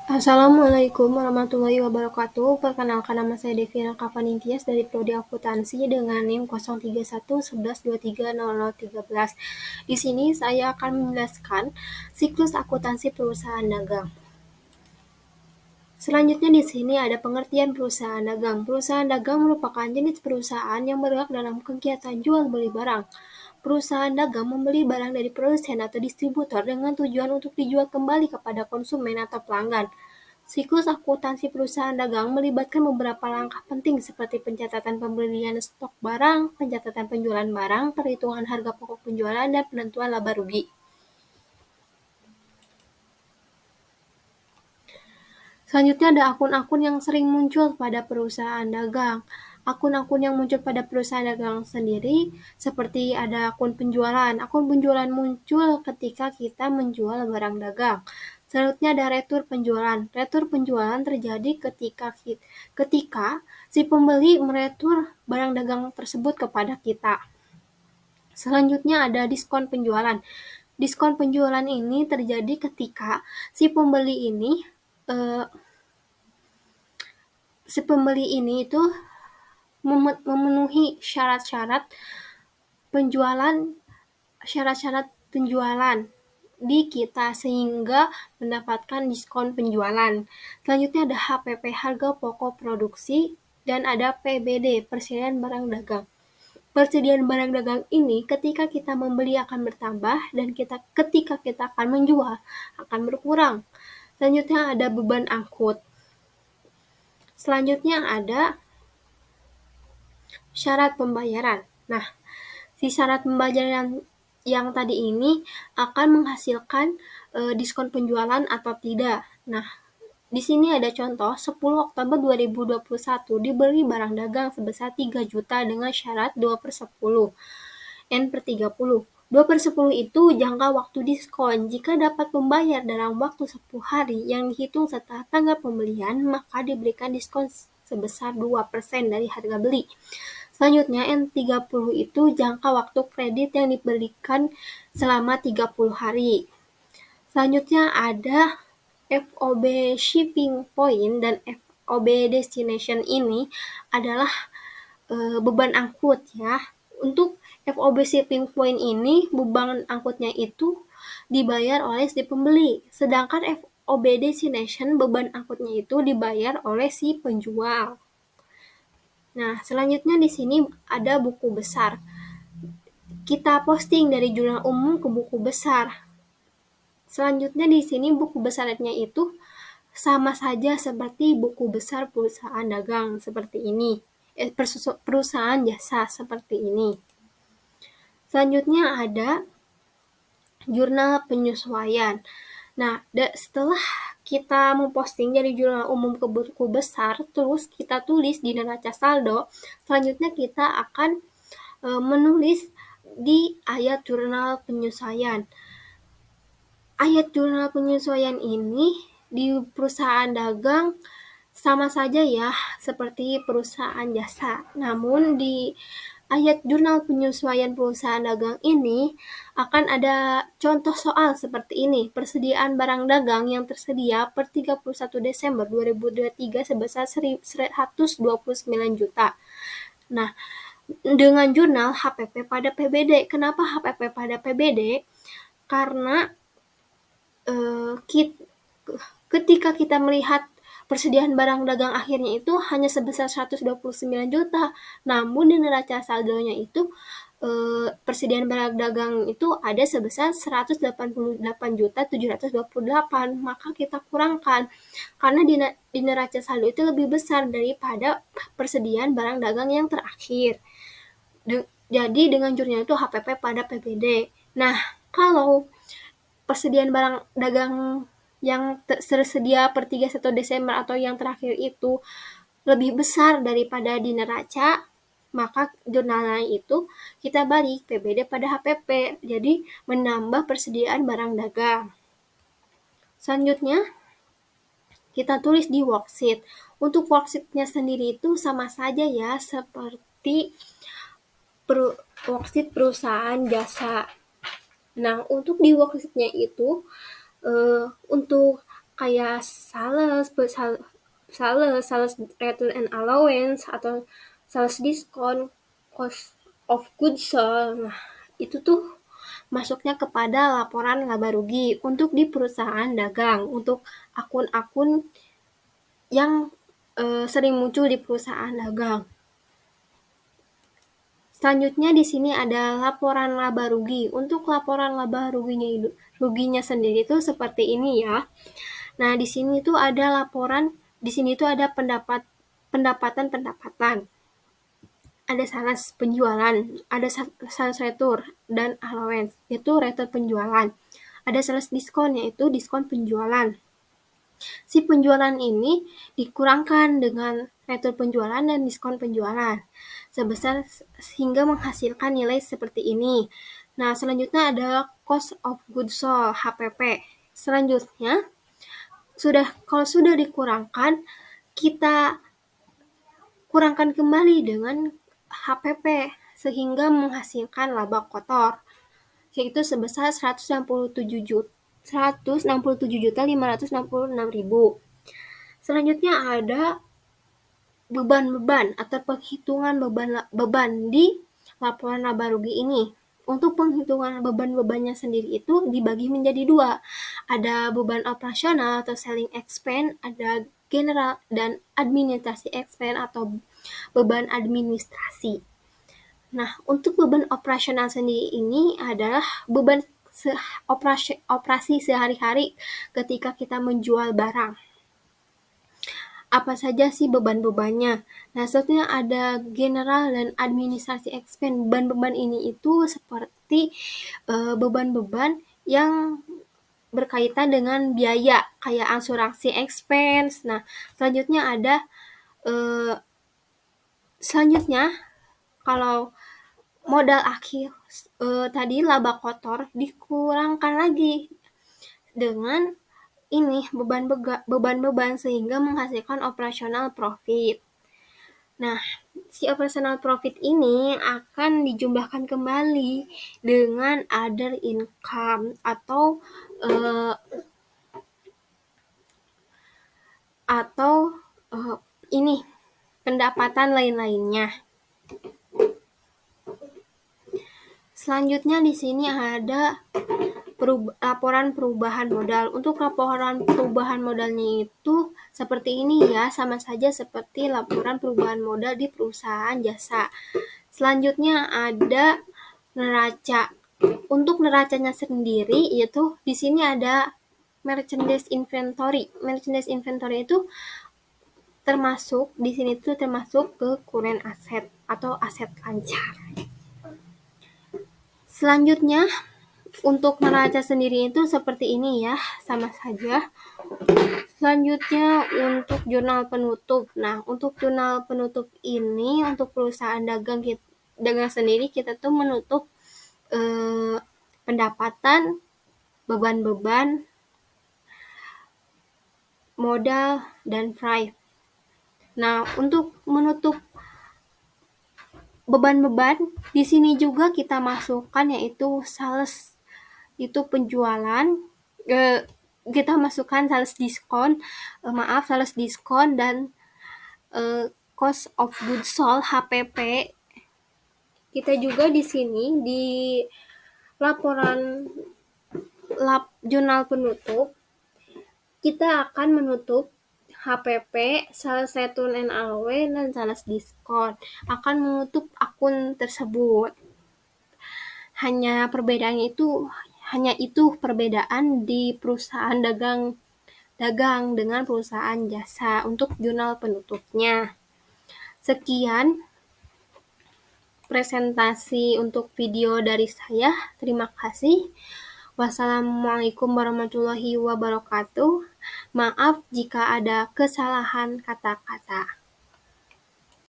Assalamualaikum warahmatullahi wabarakatuh. Perkenalkan, nama saya Devina Kavaningtyas dari Prodi Akuntansi dengan NIM 03111230013. Di sini saya akan menjelaskan siklus akuntansi perusahaan dagang. Selanjutnya di sini ada pengertian perusahaan dagang. Perusahaan dagang merupakan jenis perusahaan yang bergerak dalam kegiatan jual beli barang. Perusahaan dagang membeli barang dari produsen atau distributor dengan tujuan untuk dijual kembali kepada konsumen atau pelanggan. Siklus akuntansi perusahaan dagang melibatkan beberapa langkah penting seperti pencatatan pembelian stok barang, pencatatan penjualan barang, perhitungan harga pokok penjualan, dan penentuan laba rugi. Selanjutnya ada akun-akun yang sering muncul pada perusahaan dagang. Akun-akun yang muncul pada perusahaan dagang sendiri seperti ada akun penjualan. Akun penjualan muncul ketika kita menjual barang dagang. Selanjutnya ada retur penjualan. Retur penjualan terjadi ketika si pembeli meretur barang dagang tersebut kepada kita. Selanjutnya ada diskon penjualan. Diskon penjualan ini terjadi ketika si pembeli ini itu memenuhi syarat-syarat penjualan di kita sehingga mendapatkan diskon penjualan. Selanjutnya ada HPP, harga pokok produksi, dan ada PBD, persediaan barang dagang. Persediaan barang dagang ini ketika kita membeli akan bertambah dan ketika kita akan menjual akan berkurang. Selanjutnya ada beban angkut. Selanjutnya ada syarat pembayaran. Nah, si syarat pembayaran yang tadi ini akan menghasilkan diskon penjualan atau tidak. Nah, di sini ada contoh, 10 Oktober 2021 dibeli barang dagang sebesar 3 juta dengan syarat 2/10 N/30. 2/10 itu jangka waktu diskon. Jika dapat membayar dalam waktu 10 hari yang dihitung setelah tanggal pembelian, maka diberikan diskon sebesar 2% dari harga beli. Selanjutnya, N30 itu jangka waktu kredit yang diberikan selama 30 hari. Selanjutnya ada FOB Shipping Point dan FOB Destination. Ini adalah beban angkut ya. Untuk FOB Shipping Point ini beban angkutnya itu dibayar oleh si pembeli. Sedangkan FOB Destination beban angkutnya itu dibayar oleh si penjual. Nah, selanjutnya di sini ada buku besar. Kita posting dari jurnal umum ke buku besar. Selanjutnya di sini buku besarnya itu sama saja seperti buku besar perusahaan dagang seperti ini. Perusahaan jasa seperti ini. Selanjutnya ada jurnal penyesuaian. Nah, setelah kita memposting dari jurnal umum ke buku besar, terus kita tulis di neraca saldo, selanjutnya kita akan menulis di ayat jurnal penyesuaian. Ayat jurnal penyesuaian ini di perusahaan dagang sama saja ya seperti perusahaan jasa. Namun di ayat jurnal penyesuaian perusahaan dagang ini akan ada contoh soal seperti ini. Persediaan barang dagang yang tersedia per 31 Desember 2023 sebesar 129 juta. Nah, dengan jurnal HPP pada PBD. Kenapa HPP pada PBD? Karena ketika kita melihat persediaan barang dagang akhirnya itu hanya sebesar 129 juta. Namun di neraca saldonya itu persediaan barang dagang itu ada sebesar 188.728. Maka kita kurangkan karena di neraca saldo itu lebih besar daripada persediaan barang dagang yang terakhir. Jadi dengan jurnal itu HPP pada PBD. Nah, kalau persediaan barang dagang yang tersedia per 31 Desember atau yang terakhir itu lebih besar daripada di neraca, maka jurnalnya itu kita balik PBD pada HPP. Jadi menambah persediaan barang dagang. Selanjutnya kita tulis di worksheet. Untuk worksheetnya sendiri itu sama saja ya seperti worksheet perusahaan jasa. Nah, untuk di worksheetnya itu untuk kayak sales return and allowance atau sales discount, cost of goods sold. Nah, itu tuh masuknya kepada laporan laba rugi untuk di perusahaan dagang, untuk akun-akun yang sering muncul di perusahaan dagang. Selanjutnya di sini ada laporan laba rugi. Untuk laporan laba ruginya sendiri itu seperti ini ya. Nah, di sini tuh ada laporan, di sini tuh ada pendapatan. Ada sales penjualan, ada sales return dan allowance, itu return penjualan. Ada sales diskon, yaitu diskon penjualan. Si penjualan ini dikurangkan dengan return penjualan dan diskon penjualan sebesar hingga menghasilkan nilai seperti ini. Nah, selanjutnya ada cost of goods sold, HPP. Selanjutnya, kalau sudah dikurangkan, kita kurangkan kembali dengan HPP sehingga menghasilkan laba kotor, yaitu sebesar 167.566.000. Selanjutnya ada beban-beban atau penghitungan beban di laporan laba rugi ini. Untuk penghitungan beban-bebannya sendiri itu dibagi menjadi dua. Ada beban operasional atau selling expense, ada general dan administrasi expense atau beban administrasi. Nah, untuk beban operasional sendiri ini adalah beban operasi sehari-hari ketika kita menjual barang. Apa saja sih beban-bebannya? Nah, selanjutnya ada general dan administrasi expense. Beban-beban ini itu seperti beban-beban yang berkaitan dengan biaya, kayak asuransi expense. Nah, selanjutnya kalau modal akhir tadi laba kotor dikurangkan lagi dengan ini beban-beban sehingga menghasilkan operational profit. Nah, si operational profit ini akan dijumlahkan kembali dengan other income atau ini pendapatan lain-lainnya. Selanjutnya di sini ada laporan perubahan modal. Untuk laporan perubahan modalnya itu seperti ini ya, sama saja seperti laporan perubahan modal di perusahaan jasa. Selanjutnya ada neraca. Untuk neracanya sendiri yaitu di sini ada merchandise inventory. Merchandise inventory itu termasuk di sini tuh termasuk ke current asset atau aset lancar. Selanjutnya untuk neraca sendiri itu seperti ini ya, sama saja. Selanjutnya untuk jurnal penutup. Nah, untuk jurnal penutup ini untuk perusahaan dagang sendiri kita tuh menutup pendapatan, beban-beban, modal, dan price. Nah, untuk menutup beban-beban di sini juga kita masukkan yaitu sales, itu penjualan, kita masukkan sales diskon dan cost of goods sold HPP. Kita juga di sini di laporan jurnal penutup kita akan menutup HPP, sales return and allowance, dan sales diskon akan menutup akun tersebut. Hanya itu perbedaan di perusahaan dagang dengan perusahaan jasa untuk jurnal penutupnya. Sekian presentasi untuk video dari saya. Terima kasih. Wassalamualaikum warahmatullahi wabarakatuh. Maaf jika ada kesalahan kata-kata.